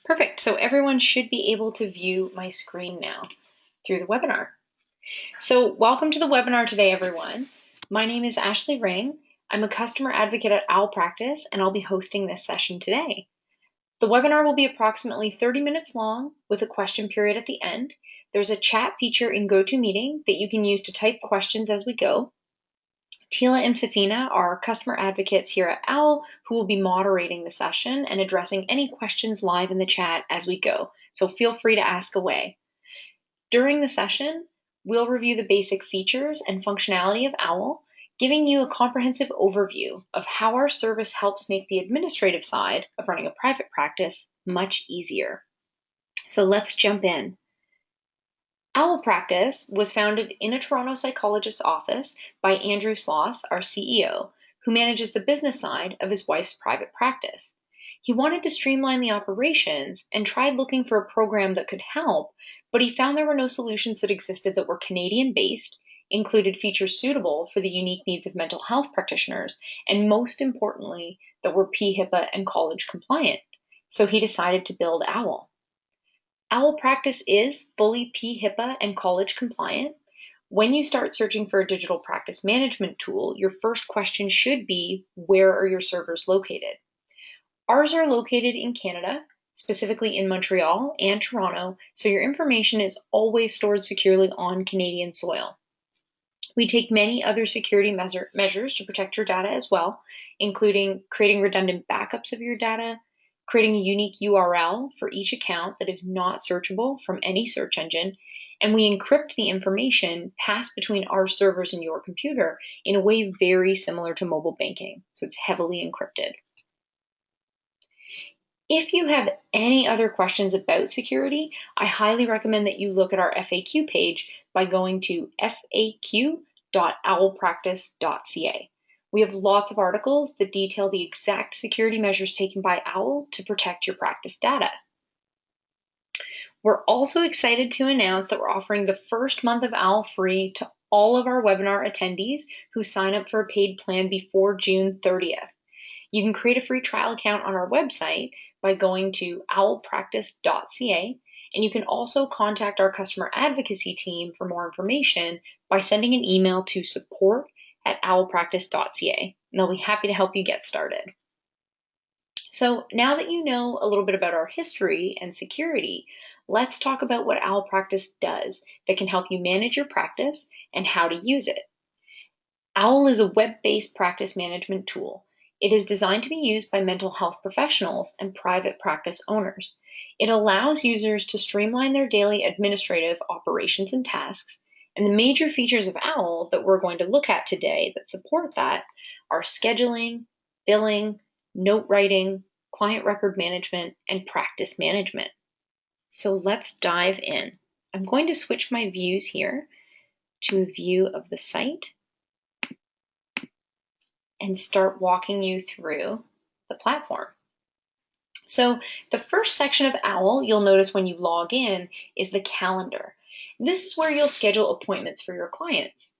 Perfect. So everyone should be able to view my screen now through the webinar. So welcome to the webinar today, everyone. My name is Ashley Ring. I'm a customer advocate at Owl Practice, and I'll be hosting this session today. The webinar will be approximately 30 minutes long with a question period at the end. There's a chat feature in GoToMeeting that you can use to type questions as we go. Tila and Safina are customer advocates here at OWL who will be moderating the session and addressing any questions live in the chat as we go, so feel free to ask away. During the session, we'll review the basic features and functionality of OWL, giving you a comprehensive overview of how our service helps make the administrative side of running a private practice much easier. So let's jump in. Owl Practice was founded in a Toronto psychologist's office by Andrew Sloss, our CEO, who manages the business side of his wife's private practice. He wanted to streamline the operations and tried looking for a program that could help, but he found there were no solutions that existed that were Canadian-based, included features suitable for the unique needs of mental health practitioners, and most importantly, that were PHIPAA and college compliant. So he decided to build Owl. Owl Practice is fully PHIPAA and college compliant. When you start searching for a digital practice management tool, your first question should be, where are your servers located? Ours are located in Canada, specifically in Montreal and Toronto, so your information is always stored securely on Canadian soil. We take many other security measures to protect your data as well, including creating redundant backups of your data, creating a unique URL for each account that is not searchable from any search engine, and we encrypt the information passed between our servers and your computer in a way very similar to mobile banking, so it's heavily encrypted. If you have any other questions about security, I highly recommend that you look at our FAQ page by going to faq.owlpractice.ca. We have lots of articles that detail the exact security measures taken by OWL to protect your practice data. We're also excited to announce that we're offering the first month of OWL free to all of our webinar attendees who sign up for a paid plan before June 30th. You can create a free trial account on our website by going to owlpractice.ca, and you can also contact our customer advocacy team for more information by sending an email to support@owlpractice.ca, and they'll be happy to help you get started. So now that you know a little bit about our history and security, let's talk about what Owl Practice does that can help you manage your practice and how to use it. Owl is a web-based practice management tool. It is designed to be used by mental health professionals and private practice owners. It allows users to streamline their daily administrative operations and tasks, and the major features of OWL that we're going to look at today that support that are scheduling, billing, note writing, client record management, and practice management. So let's dive in. I'm going to switch my views here to a view of the site and start walking you through the platform. So the first section of OWL you'll notice when you log in is the calendar. This is where you'll schedule appointments for your clients.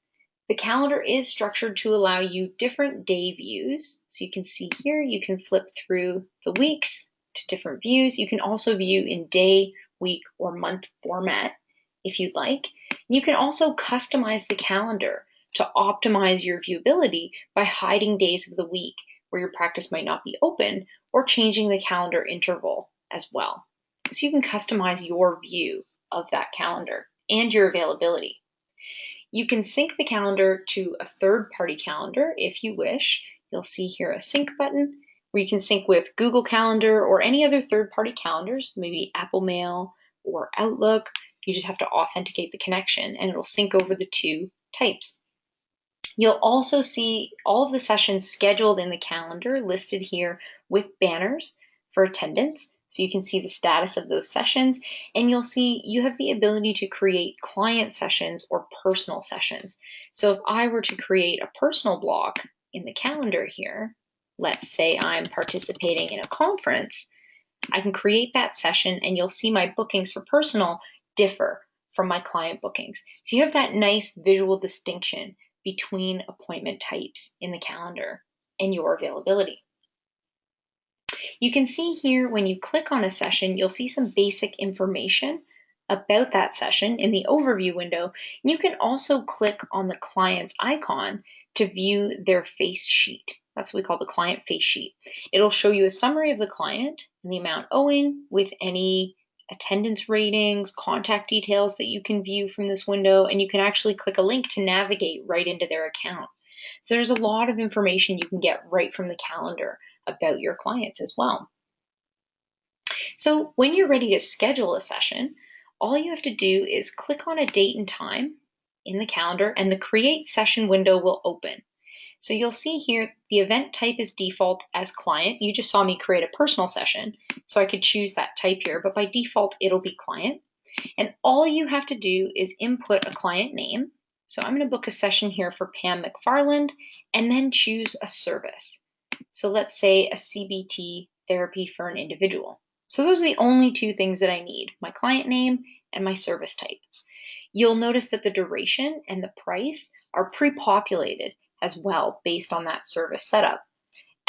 The calendar is structured to allow you different day views. So you can see here, you can flip through the weeks to different views. You can also view in day, week, or month format if you'd like. You can also customize the calendar to optimize your viewability by hiding days of the week where your practice might not be open, or changing the calendar interval as well. So you can customize your view of that calendar and your availability. You can sync the calendar to a third-party calendar if you wish. You'll see here a sync button where you can sync with Google Calendar or any other third-party calendars, maybe Apple Mail or Outlook. You just have to authenticate the connection and it'll sync over the two types. You'll also see all of the sessions scheduled in the calendar listed here with banners for attendance. So you can see the status of those sessions, and you'll see you have the ability to create client sessions or personal sessions. So if I were to create a personal block in the calendar here, let's say I'm participating in a conference, I can create that session and you'll see my bookings for personal differ from my client bookings. So you have that nice visual distinction between appointment types in the calendar and your availability. You can see here when you click on a session, you'll see some basic information about that session in the overview window. You can also click on the client's icon to view their face sheet. That's what we call the client face sheet. It'll show you a summary of the client and the amount owing with any attendance ratings, contact details that you can view from this window, and you can actually click a link to navigate right into their account. So there's a lot of information you can get right from the calendar about your clients as well. So when you're ready to schedule a session, all you have to do is click on a date and time in the calendar and the Create Session window will open. So you'll see here the event type is default as client. You just saw me create a personal session, so I could choose that type here, but by default it'll be client. And all you have to do is input a client name. So I'm going to book a session here for Pam McFarland and then choose a service. So let's say a CBT therapy for an individual. So those are the only two things that I need, my client name and my service type. You'll notice that the duration and the price are pre-populated as well based on that service setup.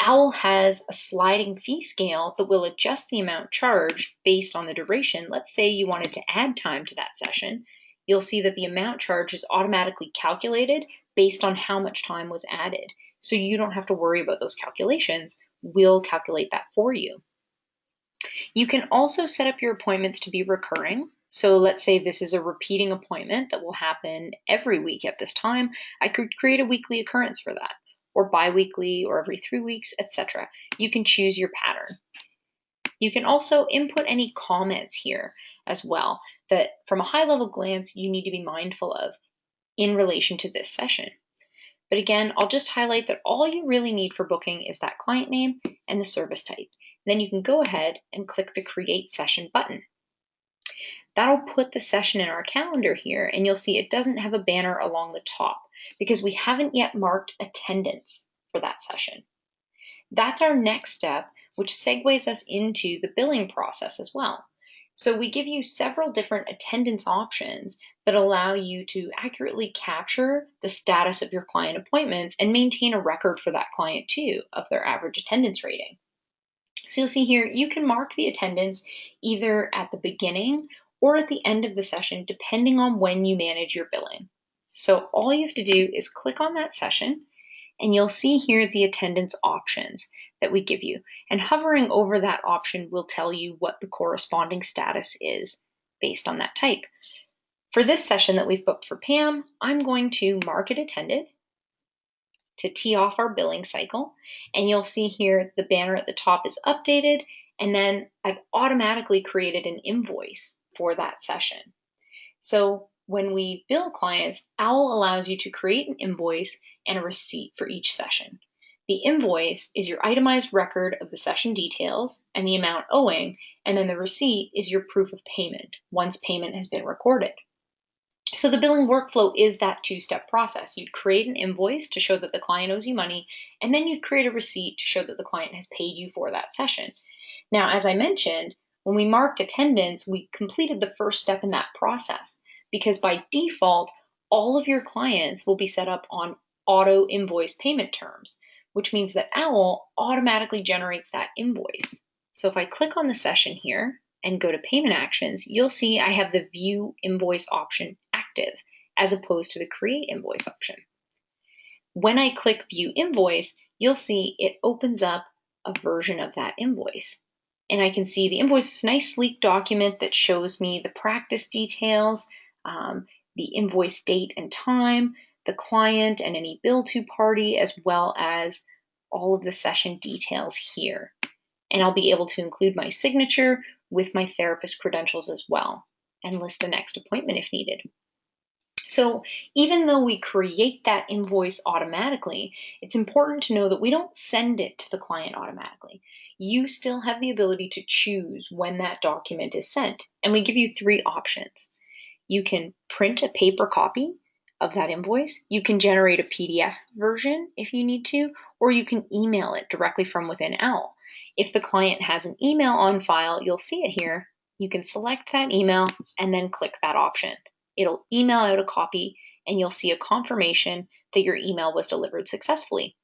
OWL has a sliding fee scale that will adjust the amount charged based on the duration. Let's say you wanted to add time to that session. You'll see that the amount charged is automatically calculated based on how much time was added. So you don't have to worry about those calculations. We'll calculate that for you. You can also set up your appointments to be recurring. So let's say this is a repeating appointment that will happen every week at this time. I could create a weekly occurrence for that, or bi-weekly, or every 3 weeks, etc. You can choose your pattern. You can also input any comments here as well that from a high-level glance you need to be mindful of in relation to this session. But again, I'll just highlight that all you really need for booking is that client name and the service type. Then you can go ahead and click the Create Session button. That'll put the session in our calendar here, and you'll see it doesn't have a banner along the top because we haven't yet marked attendance for that session. That's our next step, which segues us into the billing process as well. So we give you several different attendance options that allow you to accurately capture the status of your client appointments and maintain a record for that client too of their average attendance rating. So you'll see here, you can mark the attendance either at the beginning or at the end of the session, depending on when you manage your billing. So all you have to do is click on that session, and you'll see here the attendance options that we give you. And hovering over that option will tell you what the corresponding status is based on that type. For this session that we've booked for Pam, I'm going to mark it attended to tee off our billing cycle. And you'll see here the banner at the top is updated, and then I've automatically created an invoice for that session. So when we bill clients, OWL allows you to create an invoice and a receipt for each session. The invoice is your itemized record of the session details and the amount owing, and then the receipt is your proof of payment once payment has been recorded. So the billing workflow is that two-step process. You'd create an invoice to show that the client owes you money, and then you'd create a receipt to show that the client has paid you for that session. Now, as I mentioned, when we marked attendance, we completed the first step in that process because by default, all of your clients will be set up on auto invoice payment terms, which means that OWL automatically generates that invoice. So if I click on the session here and go to payment actions, you'll see I have the view invoice option active as opposed to the create invoice option. When I click view invoice, you'll see it opens up a version of that invoice. And I can see the invoice is a nice sleek document that shows me the practice details, the invoice date and time, the client and any bill to party, as well as all of the session details here. And I'll be able to include my signature with my therapist credentials as well and list the next appointment if needed. So even though we create that invoice automatically, it's important to know that we don't send it to the client automatically. You still have the ability to choose when that document is sent. And we give you 3 options. You can print a paper copy of that invoice. You can generate a PDF version if you need to, or you can email it directly from within OWL. If the client has an email on file, you'll see it here. You can select that email and then click that option. It'll email out a copy and you'll see a confirmation that your email was delivered successfully.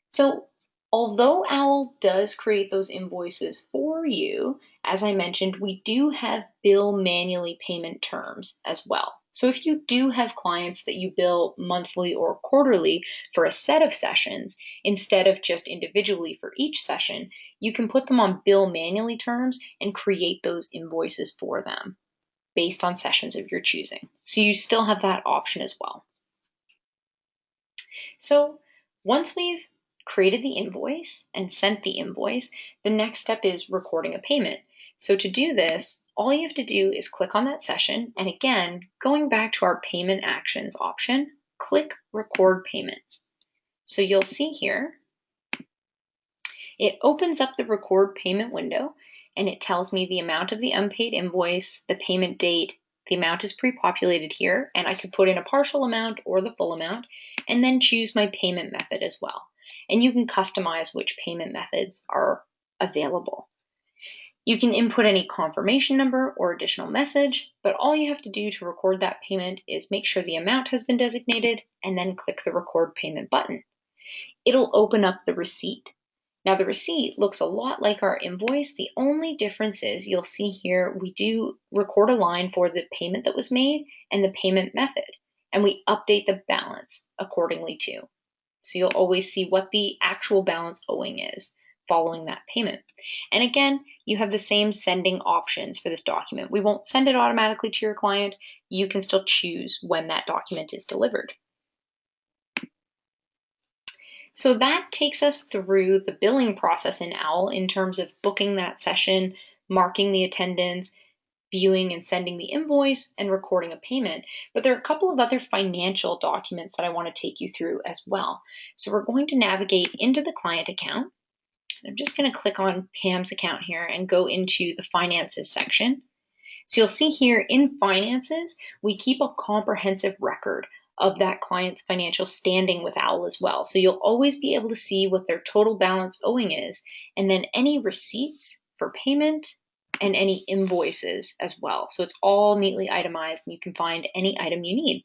So Although OWL does create those invoices for you, as I mentioned, we do have bill manually payment terms as well. So if you do have clients that you bill monthly or quarterly for a set of sessions, instead of just individually for each session, you can put them on bill manually terms and create those invoices for them based on sessions of your choosing. So you still have that option as well. So once we've created the invoice and sent the invoice, the next step is recording a payment. So to do this, all you have to do is click on that session, and again, going back to our payment actions option, click record payment. So you'll see here, it opens up the record payment window, and it tells me the amount of the unpaid invoice, the payment date. The amount is pre-populated here, and I could put in a partial amount or the full amount, and then choose my payment method as well. And you can customize which payment methods are available. You can input any confirmation number or additional message, but all you have to do to record that payment is make sure the amount has been designated and then click the record payment button. It'll open up the receipt. Now the receipt looks a lot like our invoice. The only difference is you'll see here we do record a line for the payment that was made and the payment method, and we update the balance accordingly too. So you'll always see what the actual balance owing is following that payment. And again, you have the same sending options for this document. We won't send it automatically to your client. You can still choose when that document is delivered. So that takes us through the billing process in OWL in terms of booking that session, marking the attendance, viewing and sending the invoice, and recording a payment. But there are a couple of other financial documents that I want to take you through as well. So we're going to navigate into the client account. I'm just going to click on Pam's account here and go into the finances section. So you'll see here in finances, we keep a comprehensive record of that client's financial standing with OWL as well. So you'll always be able to see what their total balance owing is, and then any receipts for payment and any invoices as well. So it's all neatly itemized and you can find any item you need.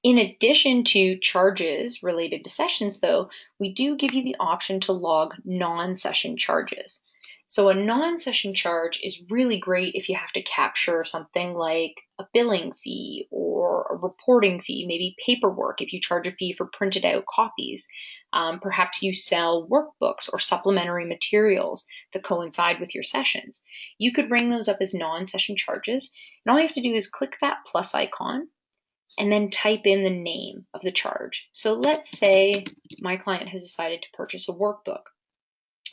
In addition to charges related to sessions though, we do give you the option to log non-session charges. So a non-session charge is really great if you have to capture something like a billing fee or a reporting fee, maybe paperwork if you charge a fee for printed out copies. Perhaps you sell workbooks or supplementary materials that coincide with your sessions. You could bring those up as non-session charges, and all you have to do is click that plus icon and then type in the name of the charge. So let's say my client has decided to purchase a workbook.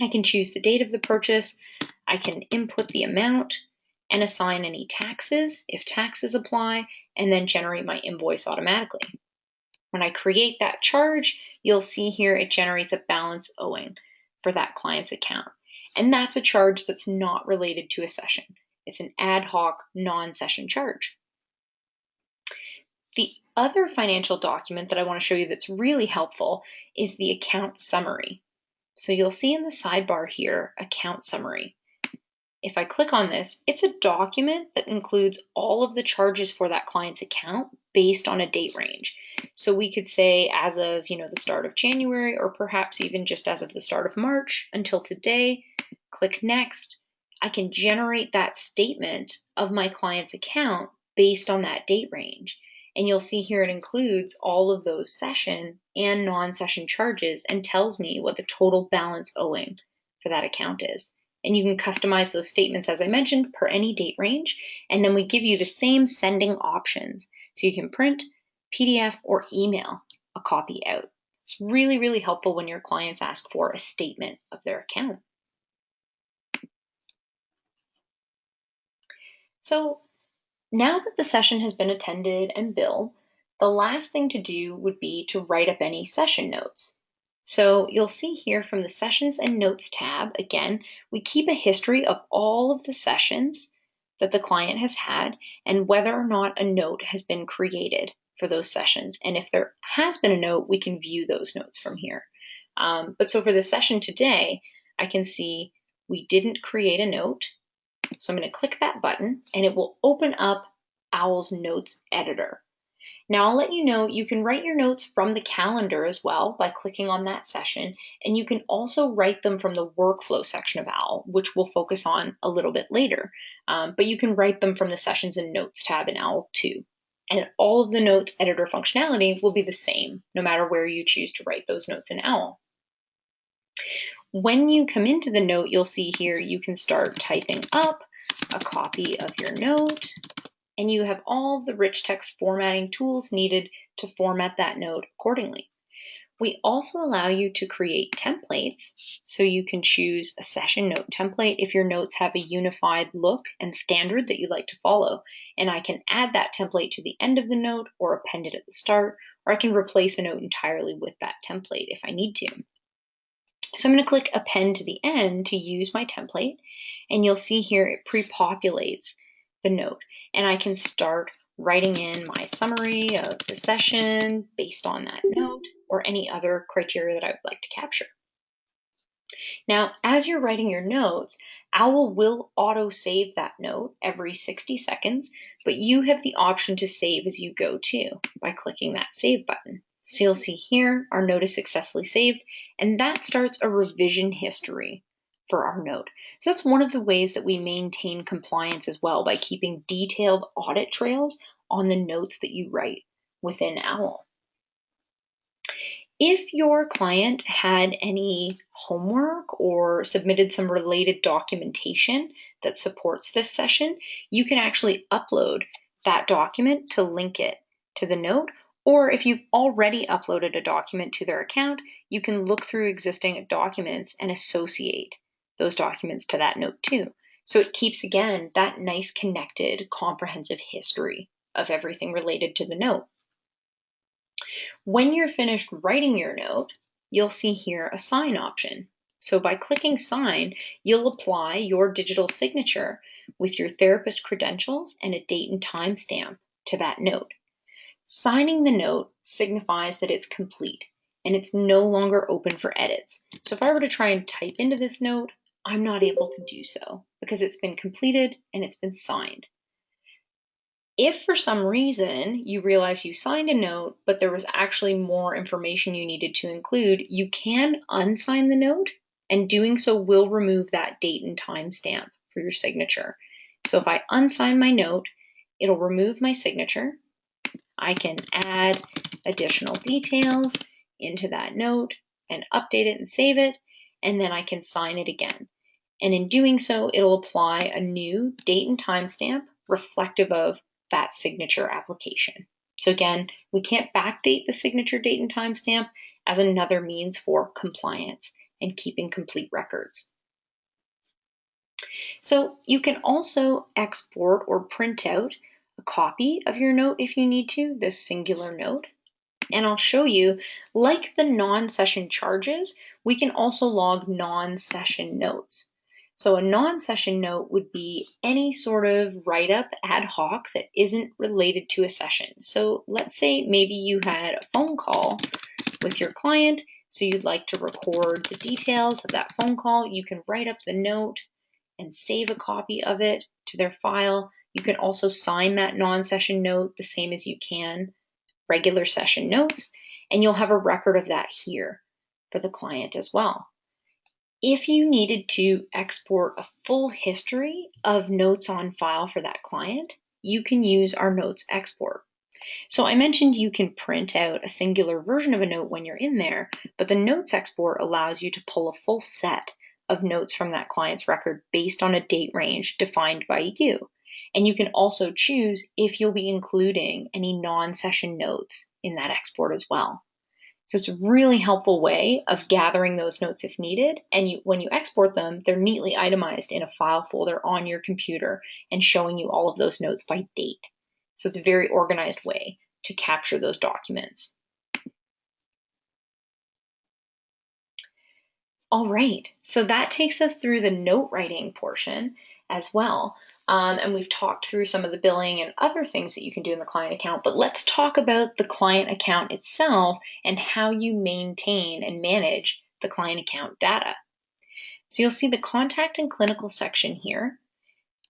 I can choose the date of the purchase, I can input the amount and assign any taxes if taxes apply, and then generate my invoice automatically. When I create that charge, you'll see here it generates a balance owing for that client's account. And that's a charge that's not related to a session. It's an ad hoc non-session charge. The other financial document that I want to show you that's really helpful is the account summary. So you'll see in the sidebar here, account summary. If I click on this, it's a document that includes all of the charges for that client's account based on a date range. So we could say as of, the start of January, or perhaps even just as of the start of March until today. Click next. I can generate that statement of my client's account based on that date range. And you'll see here it includes all of those session and non-session charges and tells me what the total balance owing for that account is. And you can customize those statements, as I mentioned, per any date range. And then we give you the same sending options. So you can print, PDF, or email a copy out. It's really, really helpful when your clients ask for a statement of their account. So now that the session has been attended and billed, the last thing to do would be to write up any session notes. So you'll see here from the Sessions and Notes tab, again, we keep a history of all of the sessions that the client has had and whether or not a note has been created for those sessions. And if there has been a note, we can view those notes from here. But so for the session today, I can see we didn't create a note. So I'm going to click that button and it will open up OWL's Notes Editor. Now I'll let you know you can write your notes from the calendar as well by clicking on that session, and you can also write them from the workflow section of OWL, which we'll focus on a little bit later. But you can write them from the Sessions and Notes tab in OWL too. And all of the notes editor functionality will be the same, no matter where you choose to write those notes in OWL. When you come into the note, you'll see here you can start typing up a copy of your note, and you have all of the rich text formatting tools needed to format that note accordingly. We also allow you to create templates, so you can choose a session note template if your notes have a unified look and standard that you'd like to follow. And I can add that template to the end of the note or append it at the start, or I can replace a note entirely with that template if I need to. So I'm going to click append to the end to use my template, and you'll see here it pre-populates the note, and I can start writing in my summary of the session based on that note or any other criteria that I would like to capture. Now, as you're writing your notes, OWL will auto-save that note every 60 seconds, but you have the option to save as you go too by clicking that save button. So you'll see here our note is successfully saved, and that starts a revision history for our note. So that's one of the ways that we maintain compliance as well, by keeping detailed audit trails on the notes that you write within OWL. If your client had any homework or submitted some related documentation that supports this session, you can actually upload that document to link it to the note. Or if you've already uploaded a document to their account, you can look through existing documents and associate those documents to that note too. So it keeps, again, that nice connected, comprehensive history of everything related to the note. When you're finished writing your note, you'll see here a sign option. So by clicking sign, you'll apply your digital signature with your therapist credentials and a date and time stamp to that note. Signing the note signifies that it's complete and it's no longer open for edits. So if I were to try and type into this note, I'm not able to do so because it's been completed and it's been signed. If for some reason you realize you signed a note, but there was actually more information you needed to include, you can unsign the note, and doing so will remove that date and time stamp for your signature. So if I unsign my note, it'll remove my signature. I can add additional details into that note and update it and save it, and then I can sign it again. And in doing so, it'll apply a new date and time stamp reflective of that signature application. So again, we can't backdate the signature date and timestamp as another means for compliance and keeping complete records. So you can also export or print out a copy of your note if you need to, this singular note. And I'll show you, like the non-session charges, we can also log non-session notes. So a non-session note would be any sort of write-up ad hoc that isn't related to a session. So let's say maybe you had a phone call with your client, so you'd like to record the details of that phone call. You can write up the note and save a copy of it to their file. You can also sign that non-session note the same as you can regular session notes, and you'll have a record of that here for the client as well. If you needed to export a full history of notes on file for that client, you can use our notes export. So I mentioned you can print out a singular version of a note when you're in there, but the notes export allows you to pull a full set of notes from that client's record based on a date range defined by you. And you can also choose if you'll be including any non-session notes in that export as well. So it's a really helpful way of gathering those notes if needed. And when you export them, they're neatly itemized in a file folder on your computer and showing you all of those notes by date. So it's a very organized way to capture those documents. All right, so that takes us through the note writing portion as well. And we've talked through some of the billing and other things that you can do in the client account, but let's talk about the client account itself and how you maintain and manage the client account data. So you'll see the contact and clinical section here.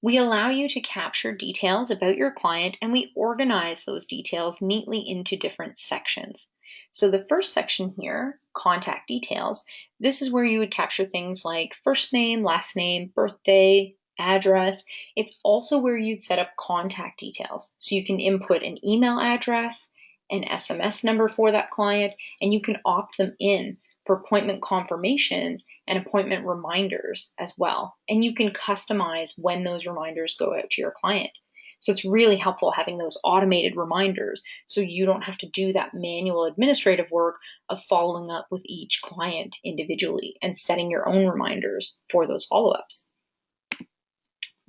We allow you to capture details about your client, and we organize those details neatly into different sections. So the first section here, contact details, this is where you would capture things like first name, last name, birthday, address. It's also where you'd set up contact details. So you can input an email address, an SMS number for that client, and you can opt them in for appointment confirmations and appointment reminders as well. And you can customize when those reminders go out to your client. So it's really helpful having those automated reminders so you don't have to do that manual administrative work of following up with each client individually and setting your own reminders for those follow-ups.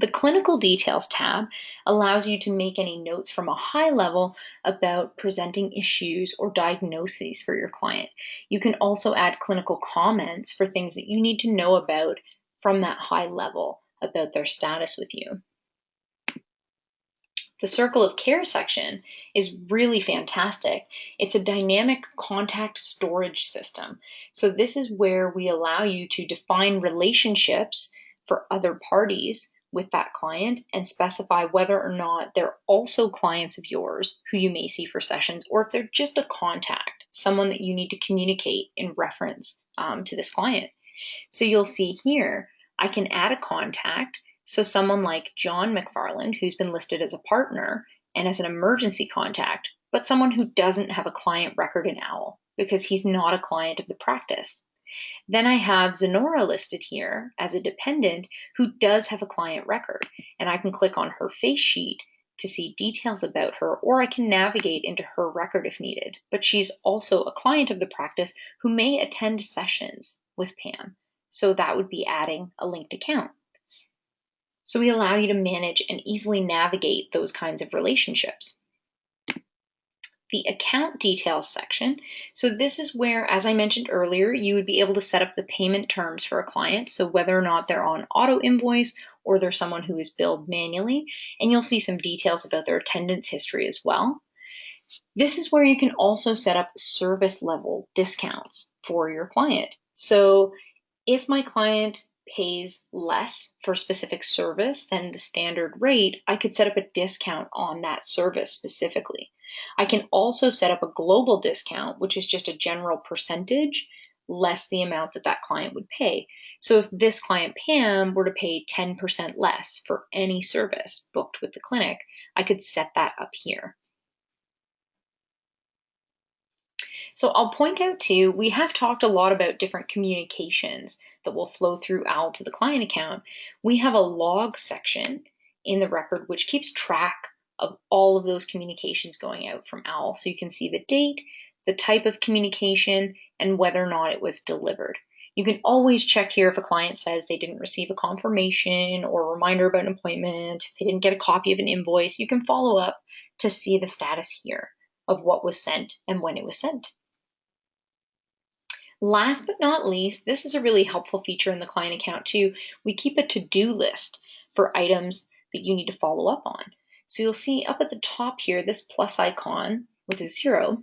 The Clinical Details tab allows you to make any notes from a high level about presenting issues or diagnoses for your client. You can also add clinical comments for things that you need to know about from that high level about their status with you. The Circle of Care section is really fantastic. It's a dynamic contact storage system. So this is where we allow you to define relationships for other parties with that client and specify whether or not they're also clients of yours who you may see for sessions, or if they're just a contact, someone that you need to communicate in reference to this client. So you'll see here, I can add a contact. So someone like John McFarland, who's been listed as a partner and as an emergency contact, but someone who doesn't have a client record in OWL because he's not a client of the practice. Then I have Zenora listed here as a dependent who does have a client record, and I can click on her face sheet to see details about her, or I can navigate into her record if needed. But she's also a client of the practice who may attend sessions with Pam. So that would be adding a linked account. So we allow you to manage and easily navigate those kinds of relationships. The account details section. So this is where, as I mentioned earlier, you would be able to set up the payment terms for a client. So whether or not they're on auto invoice or they're someone who is billed manually, and you'll see some details about their attendance history as well. This is where you can also set up service level discounts for your client. So if my client pays less for a specific service than the standard rate, I could set up a discount on that service specifically. I can also set up a global discount, which is just a general percentage less the amount that that client would pay. So if this client Pam were to pay 10% less for any service booked with the clinic, I could set that up here. So I'll point out too, we have talked a lot about different communications that will flow through OWL to the client account. We have a log section in the record which keeps track of all of those communications going out from OWL. So you can see the date, the type of communication, and whether or not it was delivered. You can always check here if a client says they didn't receive a confirmation or a reminder about an appointment, if they didn't get a copy of an invoice, you can follow up to see the status here of what was sent and when it was sent. Last but not least, this is a really helpful feature in the client account too. We keep a to-do list for items that you need to follow up on. So you'll see up at the top here, this plus icon with a 0.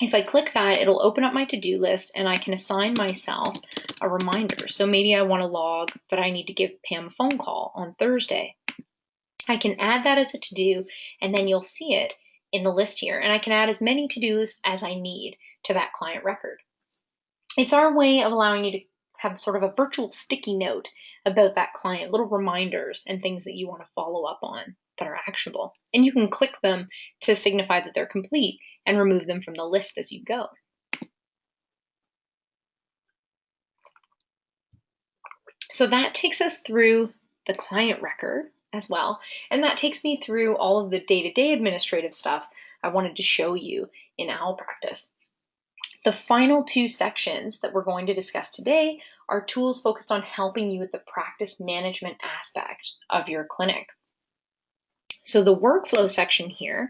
If I click that, it'll open up my to-do list and I can assign myself a reminder. So maybe I want to log that I need to give Pam a phone call on Thursday. I can add that as a to-do, and then you'll see it in the list here. And I can add as many to-dos as I need to that client record. It's our way of allowing you to have sort of a virtual sticky note about that client, little reminders and things that you want to follow up on that are actionable. And you can click them to signify that they're complete and remove them from the list as you go. So that takes us through the client record as well. And that takes me through all of the day-to-day administrative stuff I wanted to show you in OWL practice. The final two sections that we're going to discuss today are tools focused on helping you with the practice management aspect of your clinic. So the workflow section here,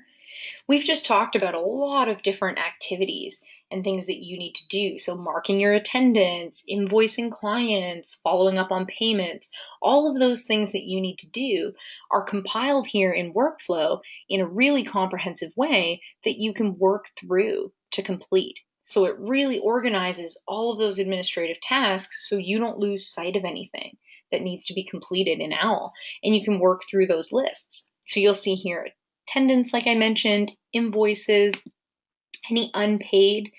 we've just talked about a lot of different activities and things that you need to do. So marking your attendance, invoicing clients, following up on payments, all of those things that you need to do are compiled here in workflow in a really comprehensive way that you can work through to complete. So it really organizes all of those administrative tasks so you don't lose sight of anything, that needs to be completed in OWL, and you can work through those lists. So you'll see here attendance, like I mentioned, invoices, any unpaid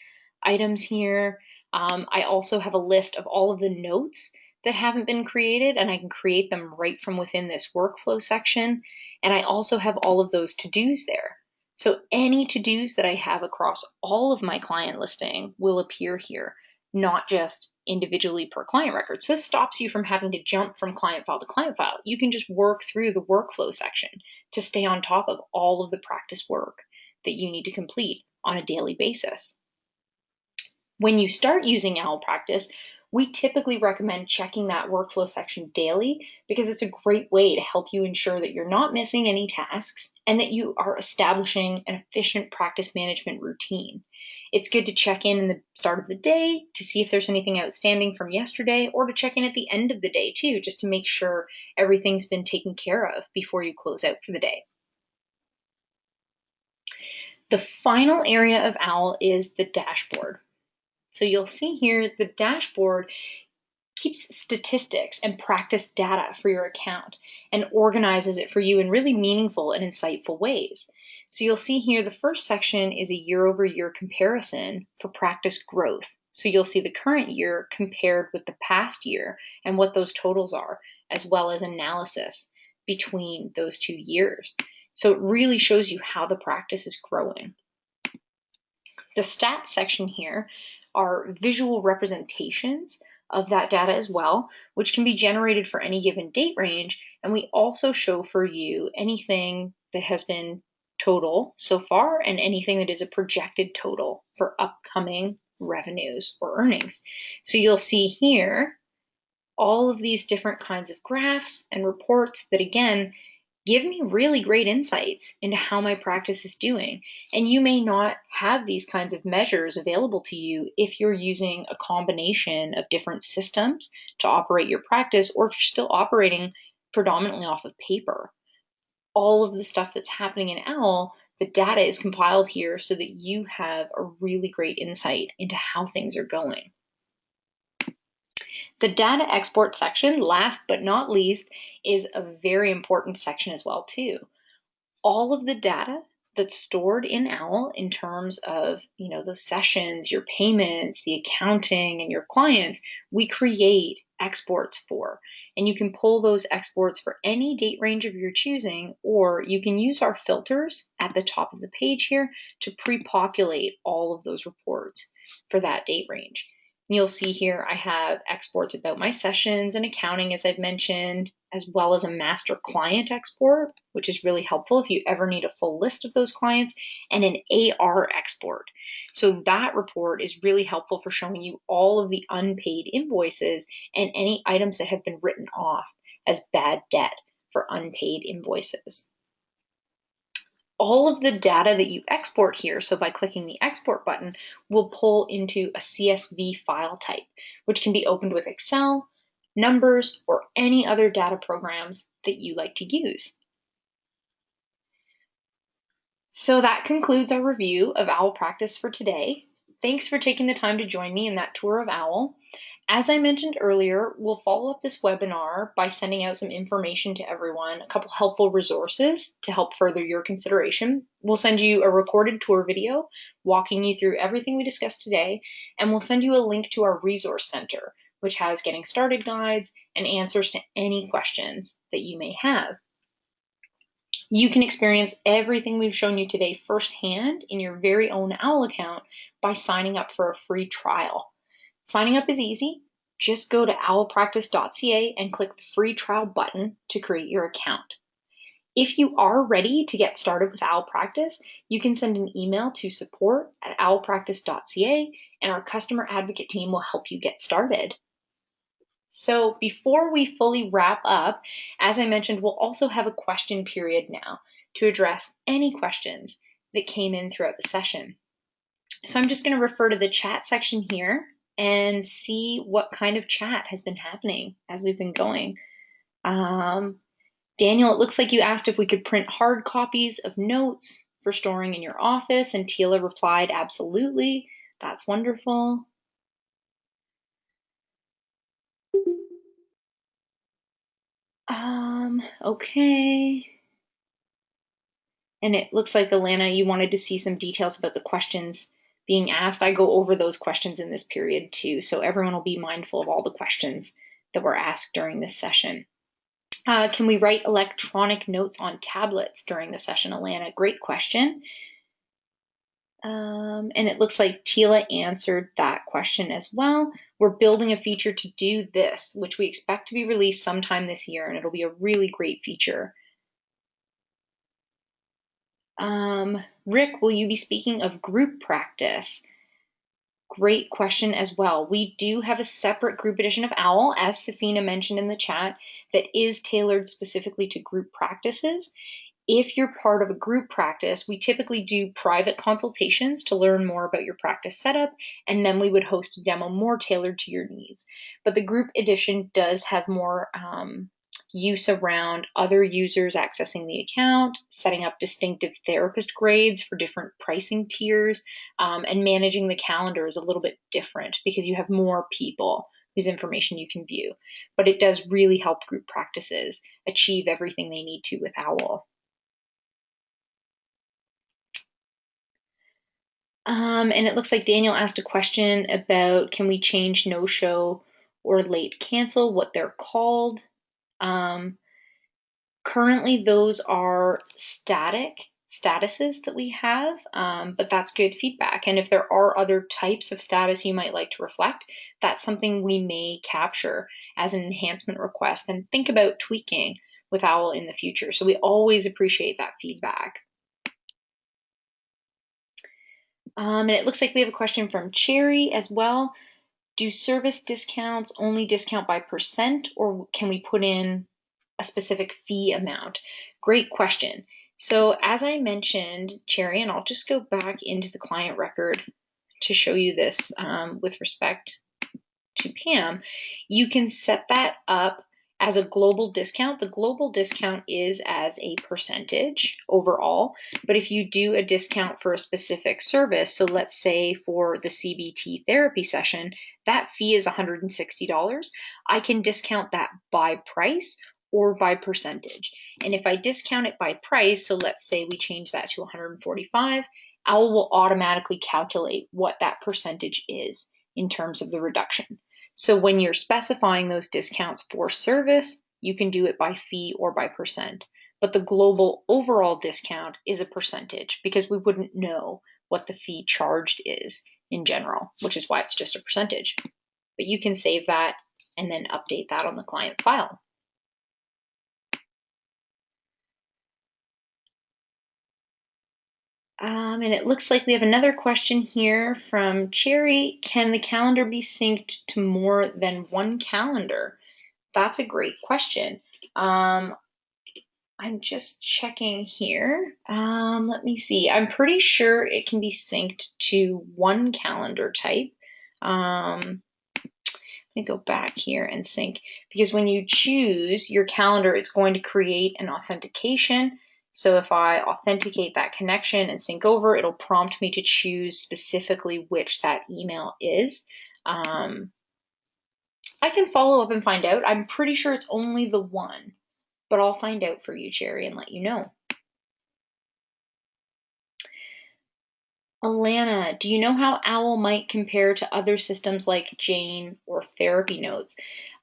items here. I also have a list of all of the notes that haven't been created, and I can create them right from within this workflow section. And I also have all of those to-dos there. So any to-dos that I have across all of my client listing will appear here, not just individually per client record. So this stops you from having to jump from client file to client file. You can just work through the workflow section to stay on top of all of the practice work that you need to complete on a daily basis. When you start using OWL Practice, we typically recommend checking that workflow section daily because it's a great way to help you ensure that you're not missing any tasks and that you are establishing an efficient practice management routine. It's good to check in the start of the day to see if there's anything outstanding from yesterday, or to check in at the end of the day too, just to make sure everything's been taken care of before you close out for the day. The final area of OWL is the dashboard. So you'll see here the dashboard keeps statistics and practice data for your account and organizes it for you in really meaningful and insightful ways. So you'll see here the first section is a year-over-year comparison for practice growth. So you'll see the current year compared with the past year and what those totals are, as well as analysis between those 2 years. So it really shows you how the practice is growing. The stats section here are visual representations of that data as well, which can be generated for any given date range. And we also show for you anything that has been total so far and anything that is a projected total for upcoming revenues or earnings. So you'll see here all of these different kinds of graphs and reports that, again, give me really great insights into how my practice is doing. And you may not have these kinds of measures available to you if you're using a combination of different systems to operate your practice, or if you're still operating predominantly off of paper. All of the stuff that's happening in OWL, the data is compiled here so that you have a really great insight into how things are going. The data export section, last but not least, is a very important section as well too. All of the data that's stored in OWL in terms of, those sessions, your payments, the accounting, and your clients, we create exports for. And you can pull those exports for any date range of your choosing, or you can use our filters at the top of the page here to pre-populate all of those reports for that date range. And you'll see here I have exports about my sessions and accounting, as I've mentioned, as well as a master client export, which is really helpful if you ever need a full list of those clients, and an AR export. So that report is really helpful for showing you all of the unpaid invoices and any items that have been written off as bad debt for unpaid invoices. All of the data that you export here, so by clicking the export button, will pull into a CSV file type, which can be opened with Excel, Numbers, or any other data programs that you like to use. So that concludes our review of OWL Practice for today. Thanks for taking the time to join me in that tour of OWL. As I mentioned earlier, we'll follow up this webinar by sending out some information to everyone, a couple helpful resources to help further your consideration. We'll send you a recorded tour video walking you through everything we discussed today, and we'll send you a link to our resource center, which has getting started guides and answers to any questions that you may have. You can experience everything we've shown you today firsthand in your very own OWL account by signing up for a free trial. Signing up is easy. Just go to owlpractice.ca and click the free trial button to create your account. If you are ready to get started with OWL Practice, you can send an email to support@owlpractice.ca and our customer advocate team will help you get started. So before we fully wrap up, as I mentioned, we'll also have a question period now to address any questions that came in throughout the session. So I'm just going to refer to the chat section here and see what kind of chat has been happening as we've been going. Daniel, it looks like you asked if we could print hard copies of notes for storing in your office, and Tila replied, absolutely. That's wonderful. Okay. And it looks like, Alana, you wanted to see some details about the questions being asked. I go over those questions in this period too, so everyone will be mindful of all the questions that were asked during this session. Can we write electronic notes on tablets during the session, Alana? Great question. And it looks like Tila answered that question as well. We're building a feature to do this, which we expect to be released sometime this year, and it'll be a really great feature. Rick, will you be speaking of group practice? Great question as well. We do have a separate group edition of OWL, as Safina mentioned in the chat, that is tailored specifically to group practices. If you're part of a group practice, we typically do private consultations to learn more about your practice setup, and then we would host a demo more tailored to your needs. But the group edition does have more use around other users accessing the account, setting up distinctive therapist grades for different pricing tiers, and managing the calendar is a little bit different because you have more people whose information you can view. But it does really help group practices achieve everything they need to with OWL. And it looks like Daniel asked a question about, can we change no-show or late cancel, what they're called? Currently, those are static statuses that we have, but that's good feedback. And if there are other types of status you might like to reflect, that's something we may capture as an enhancement request and think about tweaking with OWL in the future. So we always appreciate that feedback. And it looks like we have a question from Cherry as well. Do service discounts only discount by percent, or can we put in a specific fee amount? Great question. So as I mentioned, Cherry, and I'll just go back into the client record to show you this with respect to Pam, you can set that up as a global discount. The global discount is as a percentage overall, but if you do a discount for a specific service, so let's say for the CBT therapy session, that fee is $160. I can discount that by price or by percentage. And if I discount it by price, so let's say we change that to 145, OWL will automatically calculate what that percentage is in terms of the reduction. So when you're specifying those discounts for service, you can do it by fee or by percent. But the global overall discount is a percentage because we wouldn't know what the fee charged is in general, which is why it's just a percentage. But you can save that and then update that on the client file. And it looks like we have another question here from Cherry. Can the calendar be synced to more than one calendar? That's a great question. I'm just checking here. Let me see. I'm pretty sure it can be synced to one calendar type. Let me go back here and sync, because when you choose your calendar, it's going to create an authentication. So if I authenticate that connection and sync over, it'll prompt me to choose specifically which that email is. I can follow up and find out. I'm pretty sure it's only the one, but I'll find out for you, Cherry, and let you know. Alana, do you know how OWL might compare to other systems like Jane or Therapy Notes?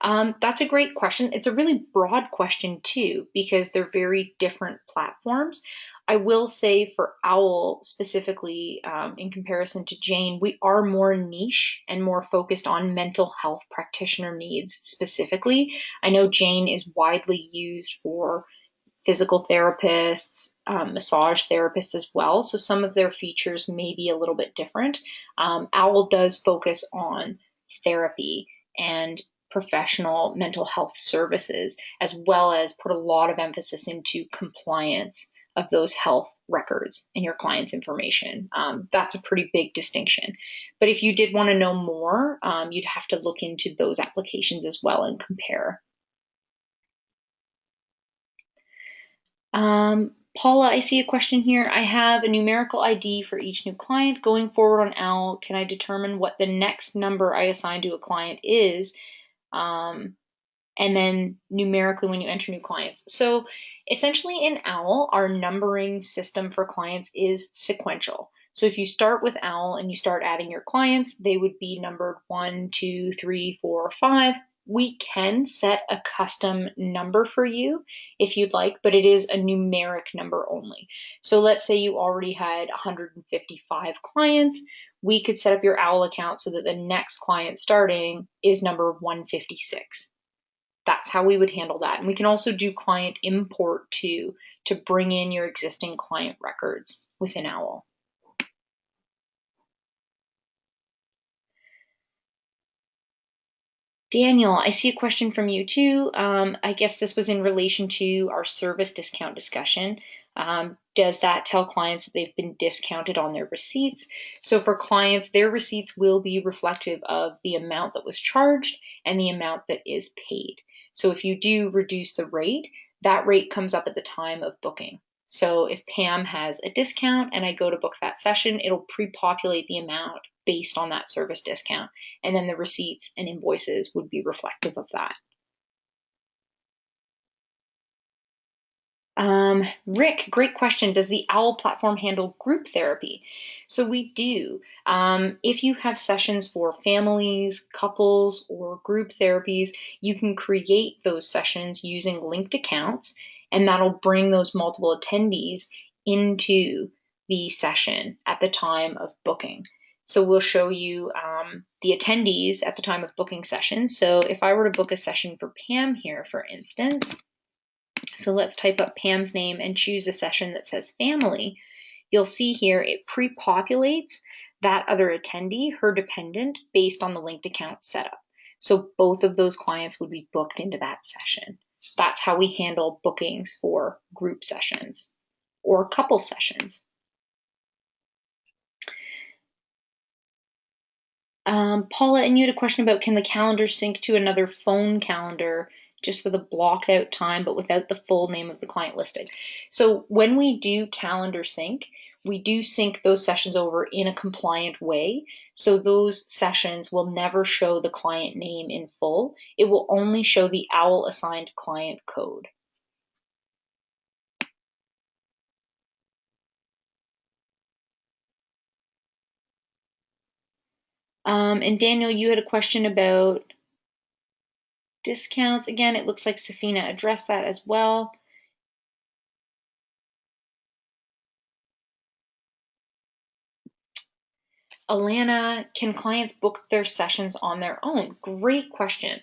That's a great question. It's a really broad question too, because they're very different platforms. I will say for OWL specifically, in comparison to Jane, we are more niche and more focused on mental health practitioner needs specifically. I know Jane is widely used for physical therapists, massage therapists as well. So some of their features may be a little bit different. OWL does focus on therapy and professional mental health services, as well as put a lot of emphasis into compliance of those health records and your client's information. That's a pretty big distinction. But if you did want to know more, you'd have to look into those applications as well and compare. Paula, I see a question here. I have a numerical ID for each new client. Going forward on OWL, can I determine what the next number I assign to a client is? and then numerically when you enter new clients. So essentially in OWL, our numbering system for clients is sequential. So if you start with OWL and you start adding your clients, they would be numbered 1, 2, 3, 4, 5. We can set a custom number for you if you'd like, but it is a numeric number only. So let's say you already had 155 clients. We could set up your OWL account so that the next client starting is number 156. That's how we would handle that. And we can also do client import too, to bring in your existing client records within OWL. Daniel, I see a question from you too. I guess this was in relation to our service discount discussion. Does that tell clients that they've been discounted on their receipts? So for clients, their receipts will be reflective of the amount that was charged and the amount that is paid. So if you do reduce the rate, that rate comes up at the time of booking. So if Pam has a discount and I go to book that session, it'll pre-populate the amount based on that service discount. And then the receipts and invoices would be reflective of that. Rick, great question. Does the OWL platform handle group therapy? So we do. If you have sessions for families, couples, or group therapies, you can create those sessions using linked accounts, and that'll bring those multiple attendees into the session at the time of booking. So we'll show you the attendees at the time of booking sessions. So if I were to book a session for Pam here, for instance, so let's type up Pam's name and choose a session that says family. You'll see here it pre-populates that other attendee, her dependent, based on the linked account setup. So both of those clients would be booked into that session. That's how we handle bookings for group sessions or couple sessions. Paula, and you had a question about, can the calendar sync to another phone calendar just with a block out time, but without the full name of the client listed? So when we do calendar sync, we do sync those sessions over in a compliant way. So those sessions will never show the client name in full. It will only show the OWL assigned client code. And Daniel, you had a question about discounts. Again, it looks like Safina addressed that as well. Alana, can clients book their sessions on their own? Great question.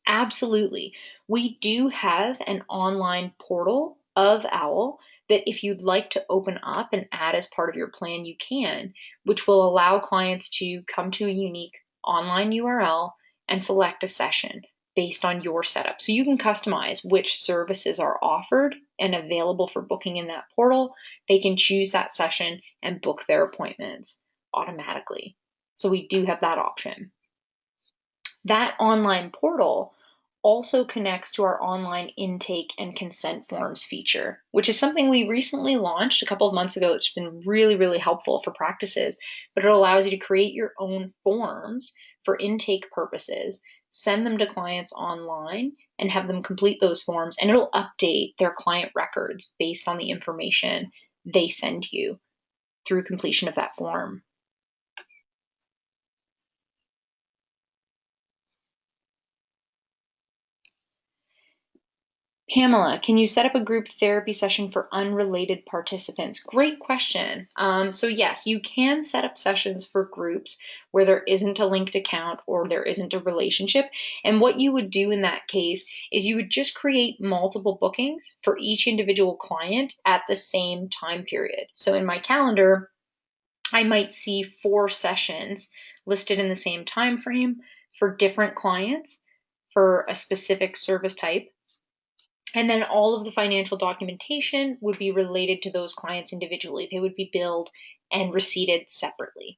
Absolutely. We do have an online portal of OWL that if you'd like to open up and add as part of your plan, you can, which will allow clients to come to a unique online URL and select a session based on your setup. So you can customize which services are offered and available for booking in that portal. They can choose that session and book their appointments automatically. So we do have that option. That online portal also connects to our online intake and consent forms feature, which is something we recently launched a couple of months ago. It's been really, really helpful for practices, but it allows you to create your own forms for intake purposes, send them to clients online, and have them complete those forms, and it'll update their client records based on the information they send you through completion of that form. Pamela, can you set up a group therapy session for unrelated participants? Great question. So yes, you can set up sessions for groups where there isn't a linked account or there isn't a relationship. And what you would do in that case is you would just create multiple bookings for each individual client at the same time period. So in my calendar, I might see 4 sessions listed in the same time frame for different clients for a specific service type. And then all of the financial documentation would be related to those clients individually. They would be billed and receipted separately.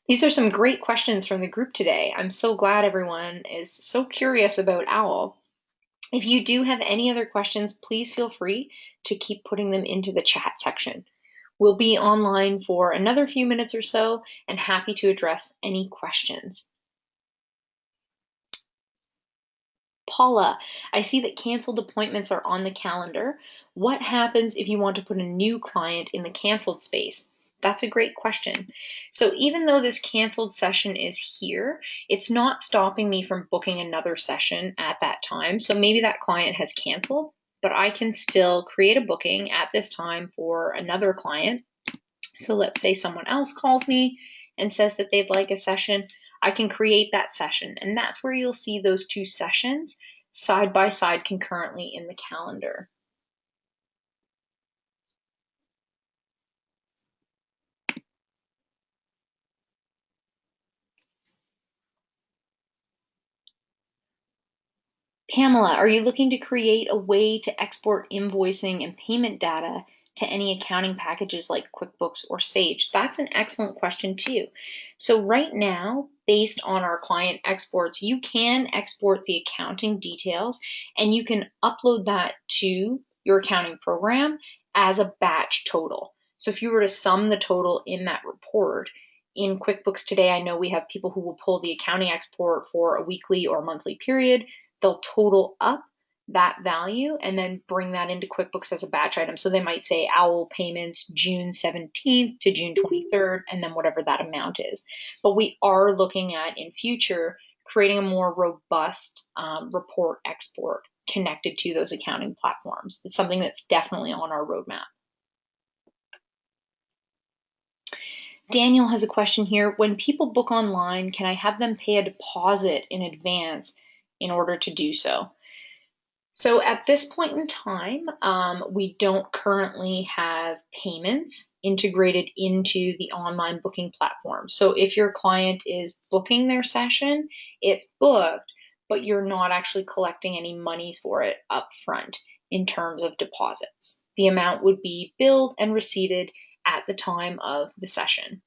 These are some great questions from the group today. I'm so glad everyone is so curious about OWL. If you do have any other questions, please feel free to keep putting them into the chat section. We'll be online for another few minutes or so and happy to address any questions. Paula, I see that canceled appointments are on the calendar. What happens if you want to put a new client in the canceled space? That's a great question. So even though this canceled session is here, it's not stopping me from booking another session at that time. So maybe that client has canceled, but I can still create a booking at this time for another client. So let's say someone else calls me and says that they'd like a session. I can create that session, and that's where you'll see those two sessions side by side concurrently in the calendar. Pamela, are you looking to create a way to export invoicing and payment data to any accounting packages like QuickBooks or Sage? That's an excellent question too. So right now, based on our client exports, you can export the accounting details and you can upload that to your accounting program as a batch total. So if you were to sum the total in that report, in QuickBooks today, I know we have people who will pull the accounting export for a weekly or monthly period. They'll total up that value and then bring that into QuickBooks as a batch item. So they might say OWL payments June 17th to June 23rd, and then whatever that amount is. But we are looking at in future creating a more robust report export connected to those accounting platforms. It's something that's definitely on our roadmap. Daniel has a question here. When people book online, can I have them pay a deposit in advance in order to do so? So at this point in time, we don't currently have payments integrated into the online booking platform. So if your client is booking their session, it's booked, but you're not actually collecting any monies for it up front in terms of deposits. The amount would be billed and receipted at the time of the session.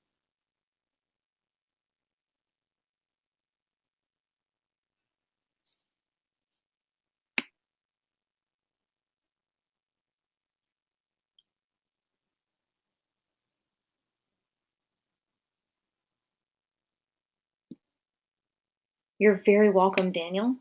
You're very welcome, Daniel.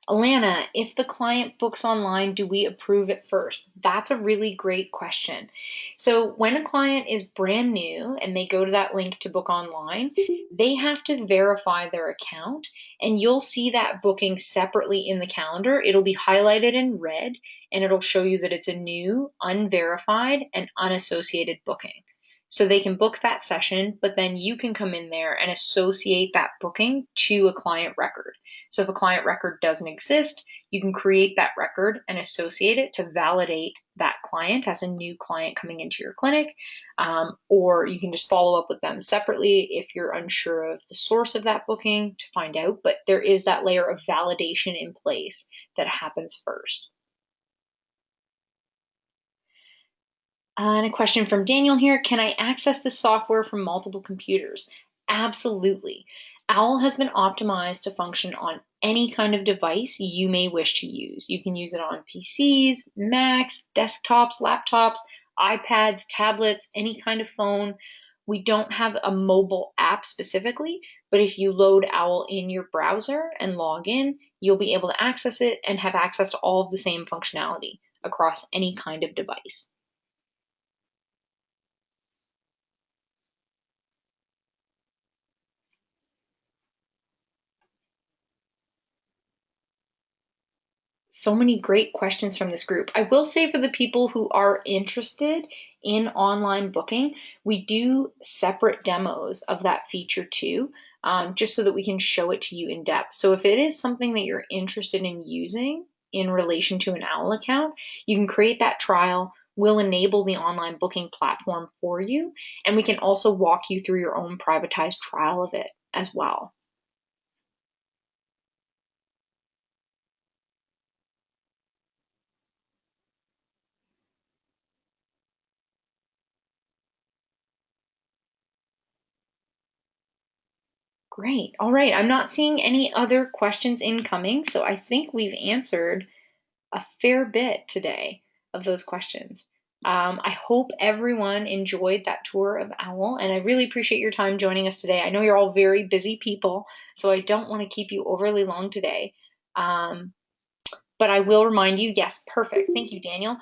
Alana, if the client books online, do we approve it first? That's a really great question. So when a client is brand new and they go to that link to book online, they have to verify their account, and you'll see that booking separately in the calendar. It'll be highlighted in red and it'll show you that it's a new, unverified, and unassociated booking. So they can book that session, but then you can come in there and associate that booking to a client record. So if a client record doesn't exist, you can create that record and associate it to validate that client as a new client coming into your clinic. Or you can just follow up with them separately if you're unsure of the source of that booking to find out. But there is that layer of validation in place that happens first. And a question from Daniel here. Can I access the software from multiple computers? Absolutely. OWL has been optimized to function on any kind of device you may wish to use. You can use it on PCs, Macs, desktops, laptops, iPads, tablets, any kind of phone. We don't have a mobile app specifically, but if you load OWL in your browser and log in, you'll be able to access it and have access to all of the same functionality across any kind of device. So many great questions from this group. I will say for the people who are interested in online booking, we do separate demos of that feature too, just so that we can show it to you in depth. So if it is something that you're interested in using in relation to an OWL account, you can create that trial. We'll enable the online booking platform for you, and we can also walk you through your own privatized trial of it as well. Great. All right. I'm not seeing any other questions incoming, so I think we've answered a fair bit today of those questions. I hope everyone enjoyed that tour of OWL, and I really appreciate your time joining us today. I know you're all very busy people, so I don't want to keep you overly long today. But I will remind you, yes, perfect. Thank you, Daniel.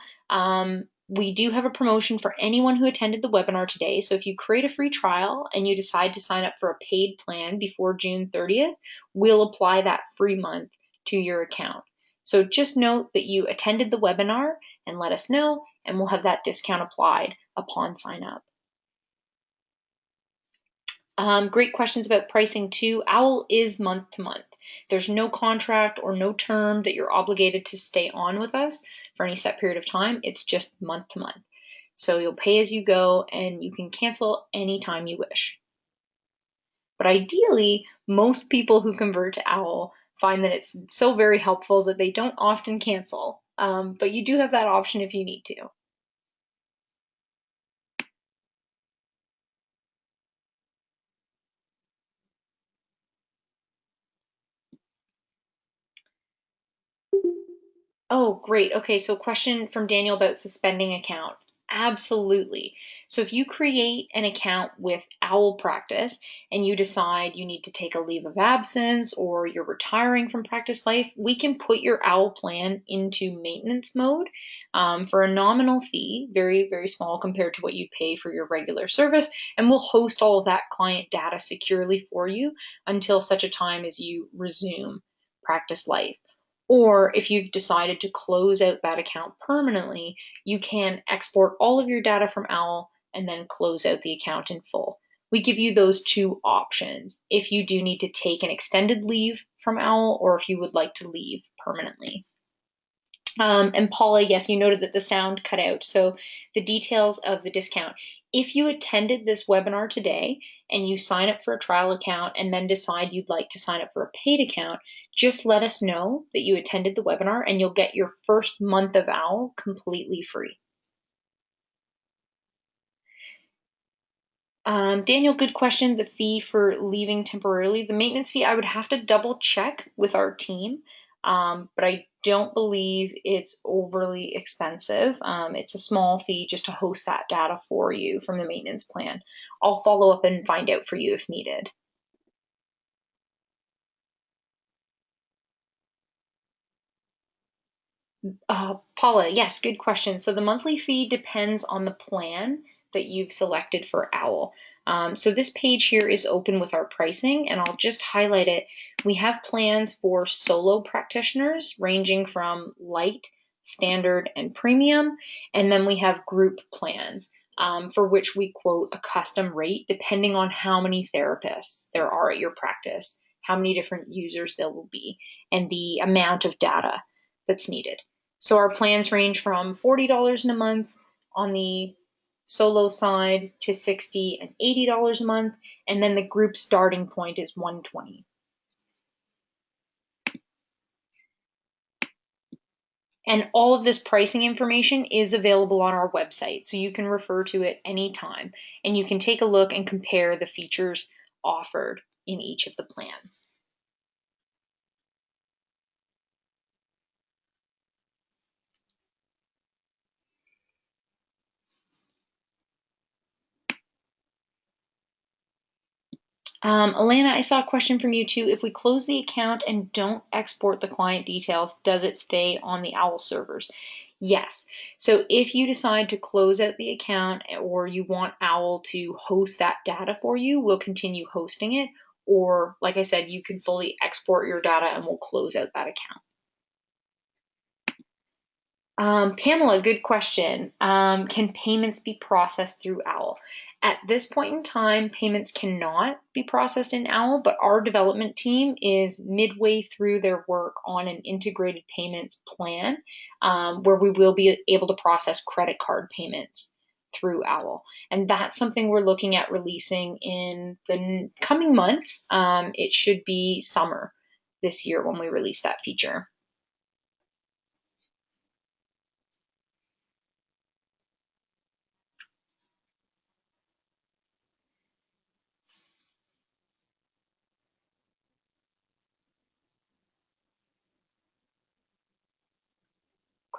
We do have a promotion for anyone who attended the webinar today. So if you create a free trial and you decide to sign up for a paid plan before June 30th, we'll apply that free month to your account. So just note that you attended the webinar and let us know, and we'll have that discount applied upon sign up. Great questions about pricing too. OWL is month to month. There's no contract or no term that you're obligated to stay on with us for any set period of time. It's just month to month. So you'll pay as you go and you can cancel anytime you wish. But ideally, most people who convert to OWL find that it's so very helpful that they don't often cancel. But you do have that option if you need to. Oh, great. Okay, so question from Daniel about suspending account. Absolutely. So if you create an account with OWL Practice and you decide you need to take a leave of absence or you're retiring from practice life, we can put your OWL plan into maintenance mode for a nominal fee, very, very small compared to what you pay for your regular service. And we'll host all of that client data securely for you until such a time as you resume practice life. Or if you've decided to close out that account permanently, you can export all of your data from OWL and then close out the account in full. We give you those two options if you do need to take an extended leave from OWL or if you would like to leave permanently. And Paula, yes, you noted that the sound cut out. So the details of the discount. If you attended this webinar today and you sign up for a trial account and then decide you'd like to sign up for a paid account, just let us know that you attended the webinar and you'll get your first month of OWL completely free. Daniel, good question. The fee for leaving temporarily. The maintenance fee, I would have to double check with our team, but I don't believe it's overly expensive. It's a small fee just to host that data for you from the maintenance plan. I'll follow up and find out for you if needed. Paula, yes, good question. So the monthly fee depends on the plan that you've selected for OWL. So this page here is open with our pricing, and I'll just highlight it. We have plans for solo practitioners ranging from light, standard, and premium, and then we have group plans for which we quote a custom rate depending on how many therapists there are at your practice, how many different users there will be, and the amount of data that's needed. So our plans range from $40 in a month on the solo side to $60 and $80 a month, and then the group starting point is $120. And all of this pricing information is available on our website, so you can refer to it anytime, and you can take a look and compare the features offered in each of the plans. Alana, I saw a question from you too. If we close the account and don't export the client details, does it stay on the OWL servers? Yes. So if you decide to close out the account or you want OWL to host that data for you, we'll continue hosting it. Or, like I said, you can fully export your data and we'll close out that account. Pamela, good question. Can payments be processed through OWL? At this point in time, payments cannot be processed in OWL, but our development team is midway through their work on an integrated payments plan where we will be able to process credit card payments through OWL. And that's something we're looking at releasing in the coming months. It should be summer this year when we release that feature.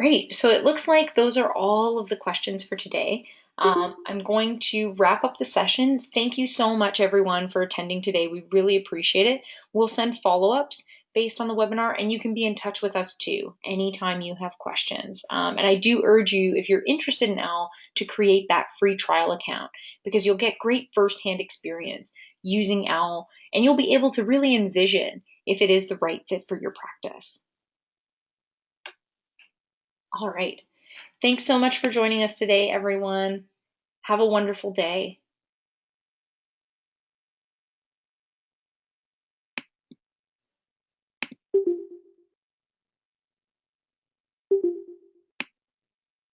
Great. So it looks like those are all of the questions for today. I'm going to wrap up the session. Thank you so much, everyone, for attending today. We really appreciate it. We'll send follow-ups based on the webinar, and you can be in touch with us too anytime you have questions. And I do urge you, if you're interested in OWL, to create that free trial account because you'll get great firsthand experience using OWL, and you'll be able to really envision if it is the right fit for your practice. All right. Thanks so much for joining us today, everyone. Have a wonderful day.